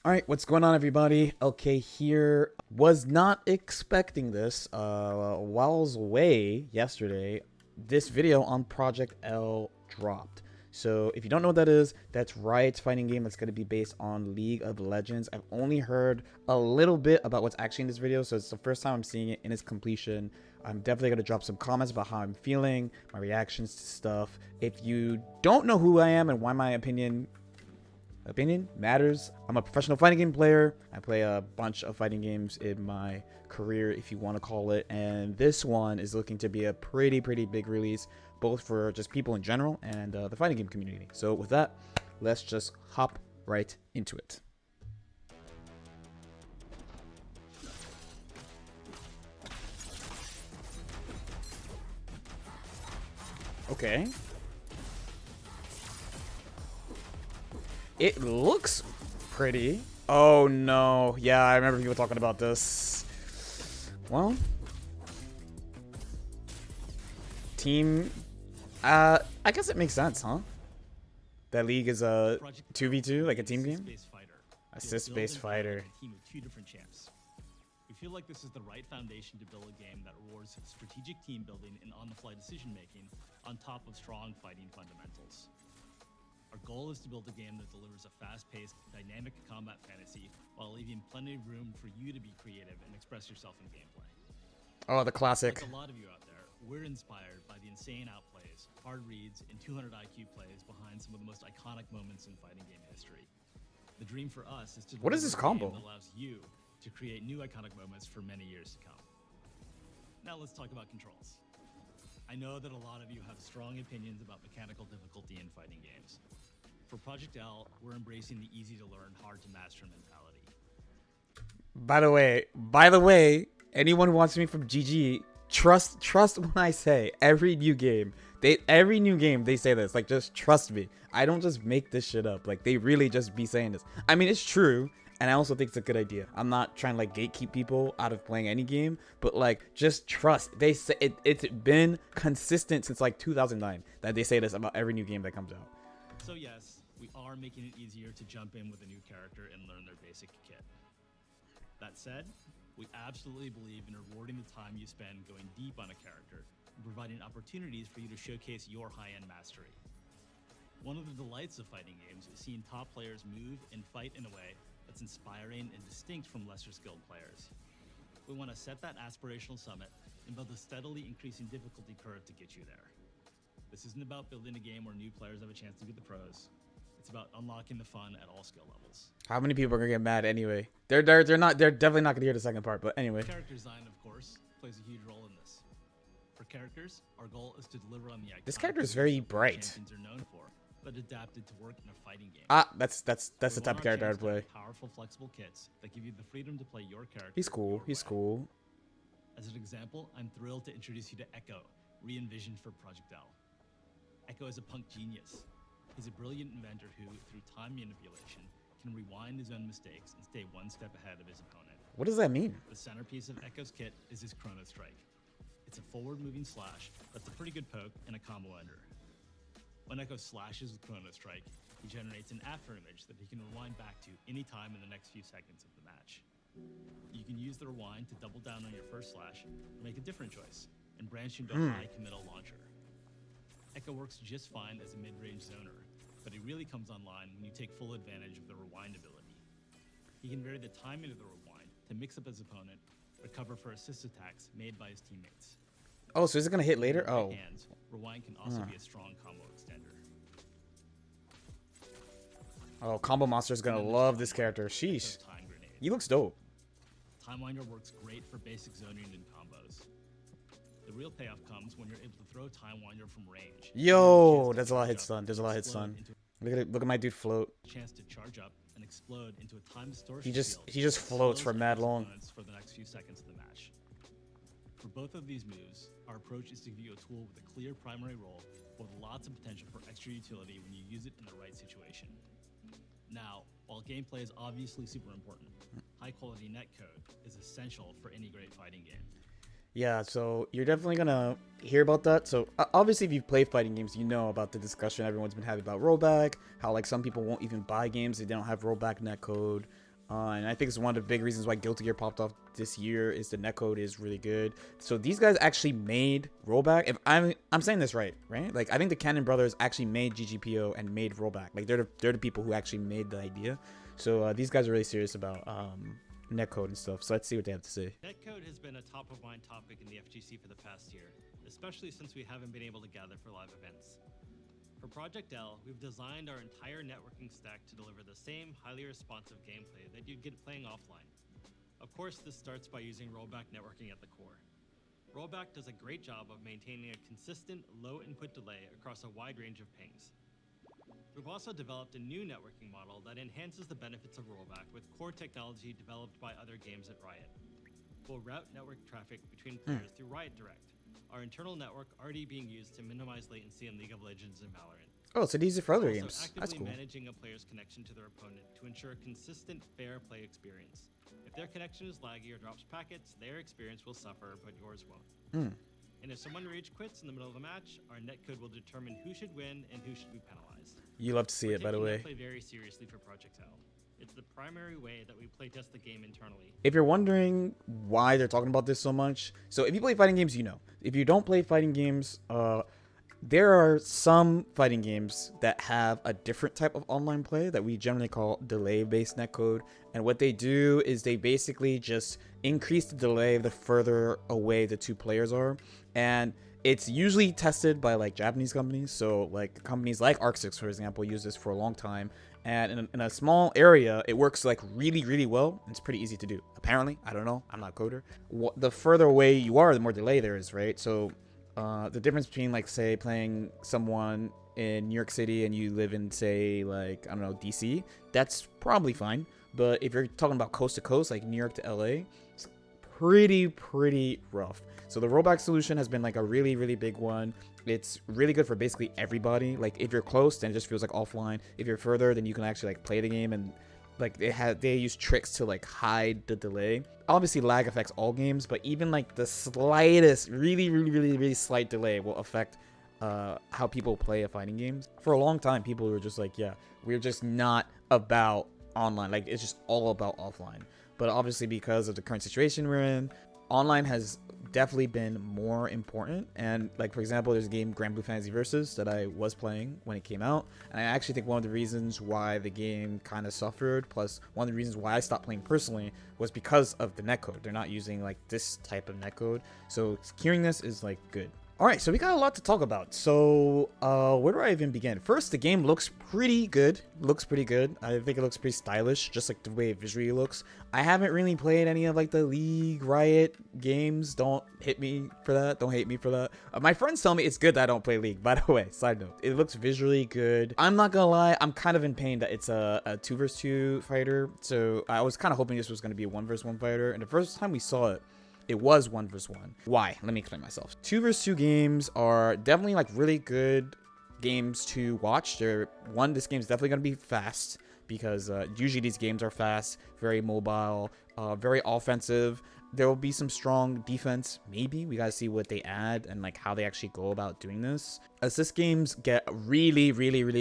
All right, what's going on, everybody? Okay, here. Was not expecting this. While I was away yesterday, this video on Project L dropped. So if you don't know what that is, that's Riot's fighting game that's going to be based on League of Legends. I've only heard a little bit about what's actually in this video, so it's the first time I'm seeing it in its completion. I'm definitely going to drop some comments about how I'm feeling, my reactions to stuff. If you don't know who I am and why my opinion matters. I'm a professional fighting game player. I play a bunch of fighting games in my career, if you want to call it. And this one is looking to be a pretty big release, both for just people in general and the fighting game community. So with that, let's just hop right into it. Okay. It looks pretty. Oh no. Yeah, I remember people talking about this. Well, team. I guess it makes sense, huh? That League is a 2v2, like a team game? Assist-based fighter. Team of two different champs. We feel like this is the right foundation to build a game that rewards strategic team building and on-the-fly decision-making on top of strong fighting fundamentals. Our goal is to build a game that delivers a fast-paced, dynamic combat fantasy while leaving plenty of room for you to be creative and express yourself in gameplay. Oh, the classic. Like a lot of you out there, we're inspired by the insane outplays, hard reads, and 200 IQ plays behind some of the most iconic moments in fighting game history. The dream for us is to What is this combo? that allows you to create new iconic moments for many years to come. Now let's talk about controls. I know that a lot of you have strong opinions about mechanical difficulty in fighting games. For Project L, we're embracing the easy to learn, hard to master mentality. By the way, anyone who wants me from GG, trust when I say every new game they say this. Like, just trust me. I don't just make this shit up. Like, they really just be saying this. I mean, it's true, and I also think it's a good idea. I'm not trying to like gatekeep people out of playing any game, but like, just trust. They say it's been consistent since like 2009 that they say this about every new game that comes out. So yes, we are making it easier to jump in with a new character and learn their basic kit. That said, we absolutely believe in rewarding the time you spend going deep on a character and providing opportunities for you to showcase your high-end mastery. One of the delights of fighting games is seeing top players move and fight in a way that's inspiring and distinct from lesser skilled players. We want to set that aspirational summit and build a steadily increasing difficulty curve to get you there. This isn't about building a game where new players have a chance to be the pros. It's about unlocking the fun at all skill levels. How many people are gonna get mad anyway? They're definitely not gonna hear the second part, but anyway. Character design, of course, plays a huge role in this. For characters, our goal is to deliver on the iconic This character is very bright. champions are known for, but adapted to work in a fighting game. That's the type of character I'd play. Powerful, flexible kits that give you the freedom to play your character. He's cool. He's cool. As an example, I'm thrilled to introduce you to Echo, re-envisioned for Project L. Echo is a punk genius. He's a brilliant inventor who, through time manipulation, can rewind his own mistakes and stay one step ahead of his opponent. What does that mean? The centerpiece of Echo's kit is his Chrono Strike. It's a forward-moving slash that's a pretty good poke and a combo ender. When Echo slashes with Chrono Strike, he generates an after image that he can rewind back to any time in the next few seconds of the match. You can use the rewind to double down on your first slash, or make a different choice, and branch into a high committal launcher. Echo works just fine as a mid-range zoner, but he really comes online when you take full advantage of the rewind ability. He can vary the timing of the rewind to mix up his opponent, or cover for assist attacks made by his teammates. Oh, so is it gonna hit later? Oh. Hands, rewind can also be a strong combo extender. Oh, Combo Monster's gonna love this character. Sheesh. He looks dope. Timewinder works great for basic zoning and combos. The real payoff comes when you're able to throw Timewinder from range. Yo, that's a lot of hit stun. There's a lot of hit stun. Look at it. Look at my dude float. Chance to charge up and explode into a time distortion. He just floats for mad long. For the next few seconds of the match. For both of these moves, our approach is to give you a tool with a clear primary role, with lots of potential for extra utility when you use it in the right situation. Now, while gameplay is obviously super important, high-quality netcode is essential for any great fighting game. Yeah, so you're definitely gonna hear about that. So obviously, if you play fighting games, you know about the discussion everyone's been having about rollback. How like some people won't even buy games if they don't have rollback netcode. And I think it's one of the big reasons why Guilty Gear popped off this year is the netcode is really good. So these guys actually made rollback. If I'm saying this right? Like I think the Cannon brothers actually made GGPO and made rollback. Like they're the people who actually made the idea. So these guys are really serious about netcode and stuff. So let's see what they have to say. Netcode has been a top of mind topic in the FGC for the past year, especially since we haven't been able to gather for live events. For Project L, we've designed our entire networking stack to deliver the same highly responsive gameplay that you'd get playing offline. Of course, this starts by using rollback networking at the core. Rollback does a great job of maintaining a consistent low input delay across a wide range of pings. We've also developed a new networking model that enhances the benefits of rollback with core technology developed by other games at Riot. We'll route network traffic between players through Riot Direct, our internal network already being used to minimize latency in League of Legends and Valorant. Oh, so these are for other Also games. That's actively cool. managing a player's connection to their opponent to ensure a consistent, fair play experience. If their connection is laggy or drops packets, their experience will suffer, but yours won't. And if someone rage quits in the middle of a match, our netcode will determine who should win and who should be penalized. You love to see it, by the way. We play very seriously for Project L. It's the primary way that we playtest the game internally. If you're wondering why they're talking about this so much, so if you play fighting games, you know. If you don't play fighting games, there are some fighting games that have a different type of online play that we generally call delay-based netcode. And what they do is they basically just increase the delay the further away the two players are. And it's usually tested by like Japanese companies. So like companies like Arc6, for example, use this for a long time. And in a small area, it works like really, really well. It's pretty easy to do. Apparently, I don't know. I'm not a coder. The further away you are, the more delay there is, right? So the difference between like say playing someone in New York City and you live in say like I don't know DC, that's probably fine. But if you're talking about coast to coast, like New York to LA, it's pretty rough. So the rollback solution has been like a really, really big one. It's really good for basically everybody. Like if you're close, then it just feels like offline. If you're further, then you can actually like play the game, and like they use tricks to like hide the delay. Obviously lag affects all games, but even like the slightest, really slight delay will affect how people play a fighting games. For a long time, people were just like, yeah, we're just not about online. Like it's just all about offline. But obviously because of the current situation we're in, online has definitely been more important. And like for example, there's a game Grand Blue Fantasy Versus that I was playing when it came out, and I actually think one of the reasons why the game kind of suffered, plus one of the reasons why I stopped playing personally, was because of the netcode. They're not using like this type of netcode, so securing this is like good. All right, so we got a lot to talk about. So where do I even begin? First, the game looks pretty good. I think it looks pretty stylish, just like the way it visually looks. I haven't really played any of like the League Riot games. Don't hit me for that. Don't hate me for that. My friends tell me it's good that I don't play League, by the way. Side note, it looks visually good. I'm not gonna lie, I'm kind of in pain that it's a 2v2 fighter. So I was kind of hoping this was gonna be a 1v1 fighter. And the first time we saw it, it was 1v1. Why? Let me explain myself. 2v2 games are definitely like really good games to watch. This game is definitely going to be fast because usually these games are fast, very mobile, very offensive. There will be some strong defense. Maybe we got to see what they add and like how they actually go about doing this. Assist games get really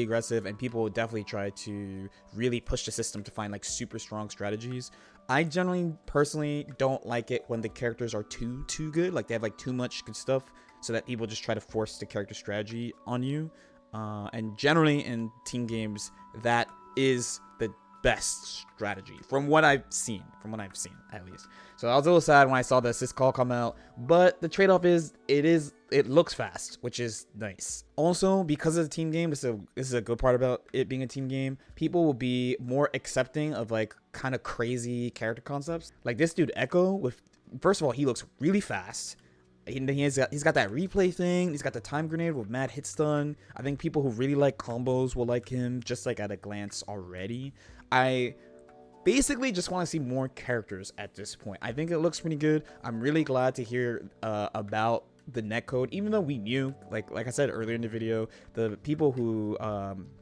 aggressive, and people will definitely try to really push the system to find like super strong strategies. I generally personally don't like it when the characters are too good, like they have like too much good stuff, so that people just try to force the character strategy on you. And generally in team games, that is the best strategy from what I've seen at least. So I was a little sad when I saw the assist call come out, but the trade-off is it looks fast, which is nice. Also, because of the team game, this is a good part about it being a team game. People will be more accepting of like kind of crazy character concepts. Like this dude Echo, with first of all, he looks really fast. He's got that replay thing. He's got the time grenade with mad hit stun. I think people who really like combos will like him just like at a glance already. I basically just want to see more characters at this point. I think it looks pretty good. I'm really glad to hear about the netcode, even though we knew, like I said earlier in the video, the people who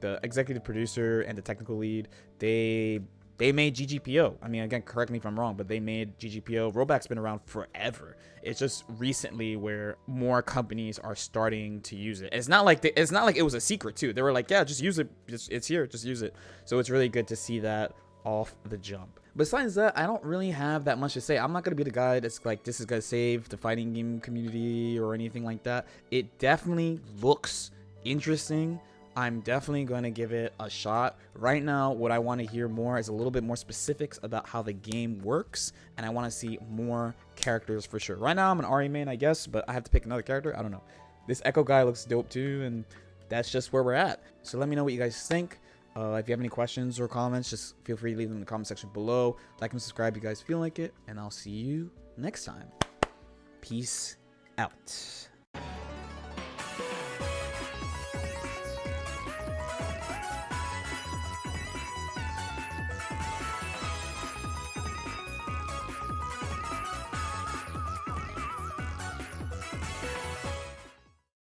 the executive producer and the technical lead, they made GGPO. I mean, again, correct me if I'm wrong, but they made GGPO. Rollback's been around forever. It's just recently where more companies are starting to use it. It's not like it was a secret too. They were like, yeah, just use it. It's here, just use it. So it's really good to see that off the jump. besides that, I don't really have that much to say. I'm not going to be the guy that's like, this is going to save the fighting game community or anything like that. It definitely looks interesting. I'm definitely going to give it a shot. Right now, what I want to hear more is a little bit more specifics about how the game works, and I want to see more characters for sure. Right now, I'm an Ari main, I guess, but I have to pick another character. I don't know. This Echo guy looks dope too, and that's just where we're at. So let me know what you guys think. If you have any questions or comments, just feel free to leave them in the comment section below. Like and subscribe if you guys feel like it, and I'll see you next time. Peace out.